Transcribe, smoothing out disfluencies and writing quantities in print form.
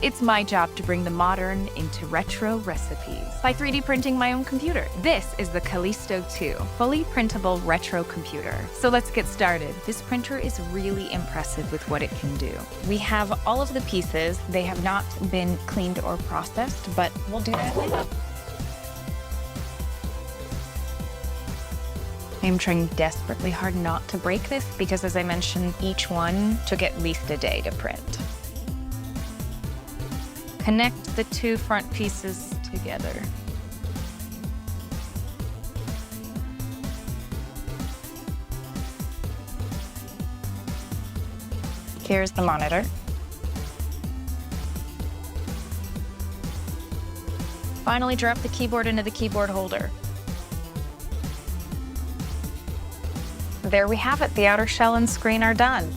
It's my job to bring the modern into retro recipes by 3D printing my own computer. This is the Callisto 2, fully printable retro computer. So let's get started. This printer is really impressive with what it can do. We have all of the pieces. They have not been cleaned or processed, but we'll do that later. I'm trying desperately hard not to break this because, as I mentioned, each one took at least a day to print. Connect the two front pieces together. Here's the monitor. Finally, drop the keyboard into the keyboard holder. There we have it. The outer shell and screen are done.